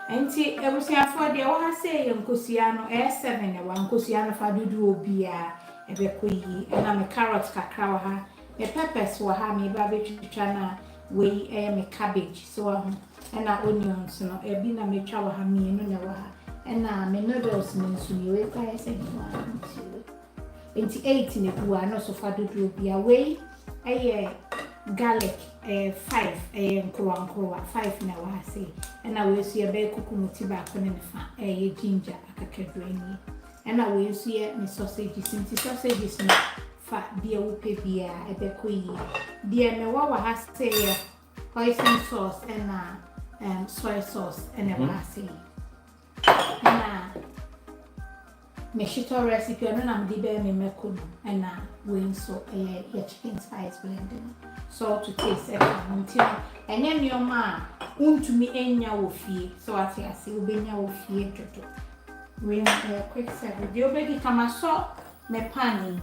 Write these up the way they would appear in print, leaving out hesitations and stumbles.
Enti ebusiafo de wo ha say nkosia no 7 wa nkosia no fa dudu obia ebeko yi na me carrot kakra wa ha me peppers wa ha me ba betwitwa na we me cabbage so na onions no ebi na me twa wa ha me no na wa ha na me noodles no nso ni we kwa yesa ni wa enti 8 ne buwa no so fa dudu obia we garlic 5 nkrowa 5 na wa say na we so ye be kukumuti ba ko ne fa ginger akakadwani na we so ye me sausages nti sausages no fa bia wo pe bia ebe ko yi bia me wa ha say hoisin sauce na soy sauce na wa say na me shito recipe no na me be me meko no na we so ye chicken spice blend salt to taste until enye nioma untumi enya wo fie so ati ase obenya wo fie toto we quick serve de obedi kama so me pani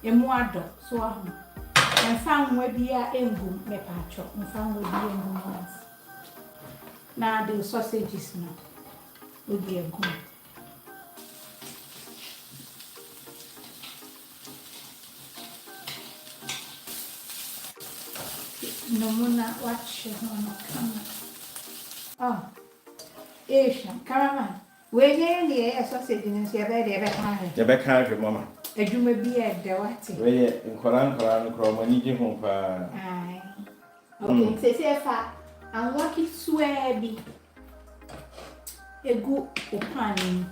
emu ado so ahu enfa nwa bia engum me pacho enfa nwa bia engum na the sausages no we be engum no muna watch no kama Asia cameraman we nye sausage ni se be de be ka he be ka hwe mama adwuma bi e de wate we nkora no kro mani gi ho pa ai okay se fa anwa ki suebi egu opani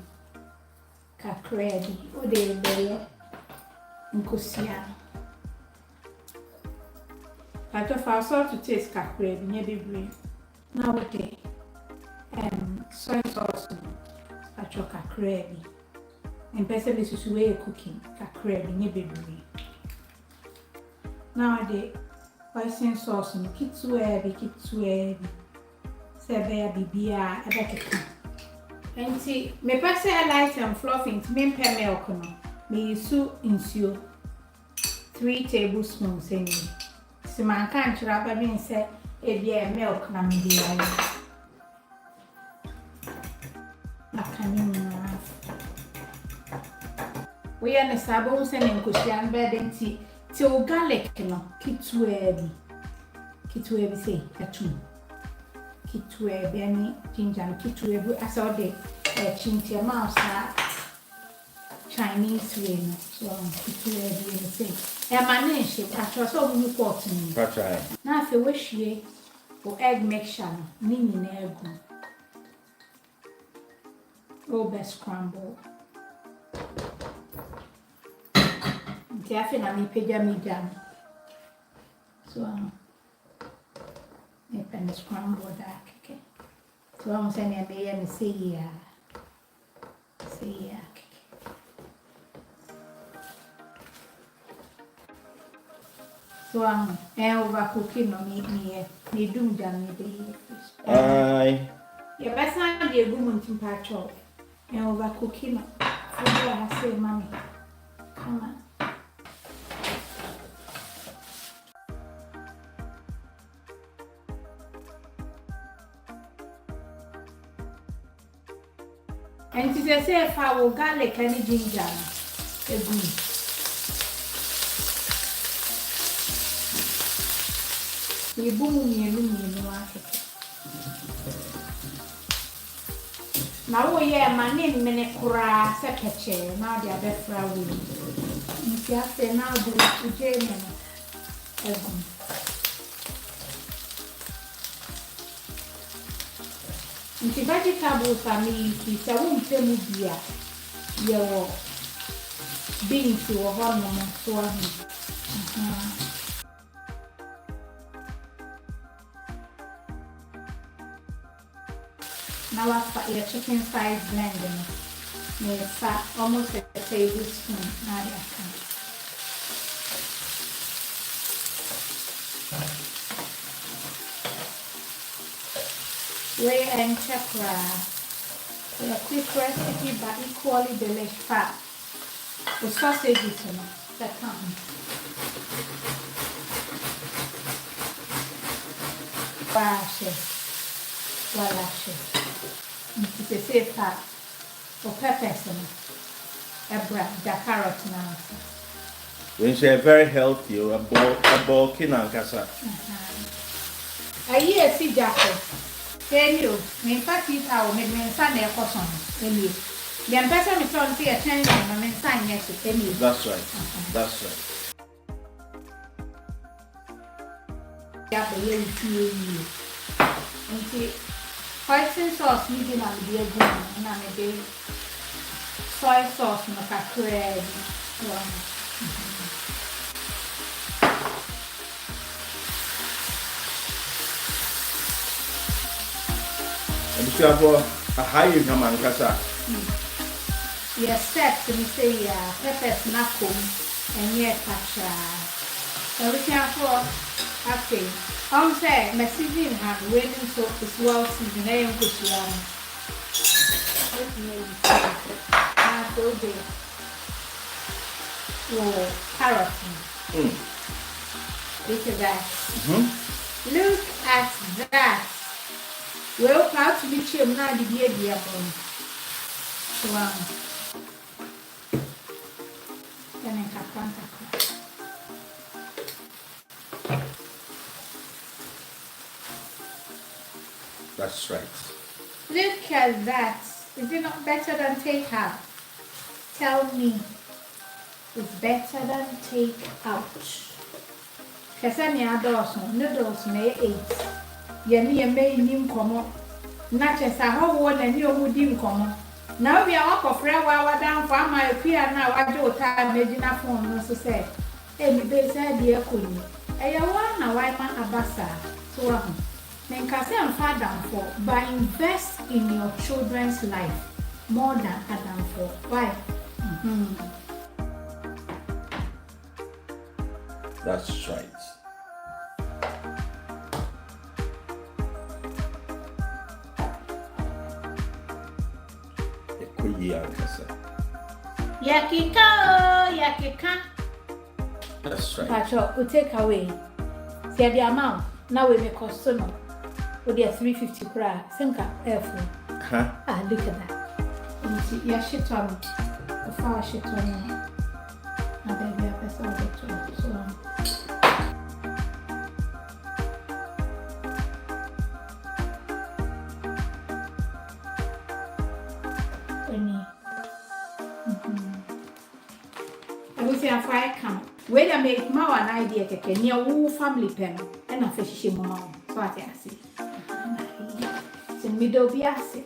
ka kredi o de be nkosia Pato fa salt to taste kakra bi nya bebre. Na wo de soy sauce pato kakra bi. Empese be susu we cooking kakra bi nya bebre. Na wo de hoisin sauce no kitwe bi. Se be ya bibia ebe keka. Enti me pese light and fluffy me mpe milk no. Me use nsuo 3 tablespoons any. Man can't wrap a bean say milk na me be we are the sabons and cushion bed and tea till garlic no kitwe bi say kitwe bi any ginger kitwe bi aso de chintia mouse Chinese way no so kitwe bi say manage atwa so bu pot ni try na afi we hwie o egg mixture no ni nyina egu o be scramble nti afi na mi peja mi jam so me pen scramble that okay so I'm saying I be me see ya so overcooking no me dum jam me be ai ya besa na de gu muntim pa cho overcooking no so I say mommy come on and to say fa wo garlic and ginger egu ni bumu mienu akeke na wo ye ma ne mene kura se keche na dia be fra wo nti afi na do uje ne egu nti vegetables ami ki se wo mpemu bia ye wo beans wo hono mo so ahu now your chicken spice blend me fat almost a tablespoon now I can way and chakra a quick recipe but equally delicious fat the sausages that come Voilà, chef. say fat or peppers no. The carrot now. When she very healthy, a bulky nankasa. A year see Jacko. Tell you, me fact it out, make me son their cousin. Any. The ambassador me told me a change and me sign yes to any. That's right. That's right. Yeah, but you see. And see, fighting sauce needing on the egg and I'm a day. Soy sauce no kakre. And if you have a high income ankasa. Yes, set to me say peppers nakum and yet pacha. So we can for okay. I'm saying my season have waiting so it's well seasoned. I am pushing. Carrot. Look at that. Look at that. Well, proud to be chim now the dear bone. Wow. Then I have contact. That's right. Look at that. Is it not better than take out? Tell me. It's better than take out. Kasani adoso noodles may 8. Yeni may nim komo. Nache sa ho wo na ni omu dim komo. Na we are walk frɛ wa down for my pia na wa do time magina phone no so say. E mi be say de akoni. E ya wa na wa ma abasa. So wa ho. Men ka say am fa down for but invest in your children's life more than Adam for. Why? That's right. Yakika. That's right. Pacho, we take away. See the amount. Now we make customer. With the 350 kra. Sinka airful. Look at that. You see, yeah, shit on it. The far shit on it. And then we have a sort of so I fry come. Wait a make my one idea keke near woo family pen and a fish mom. So I see. So middle be acid.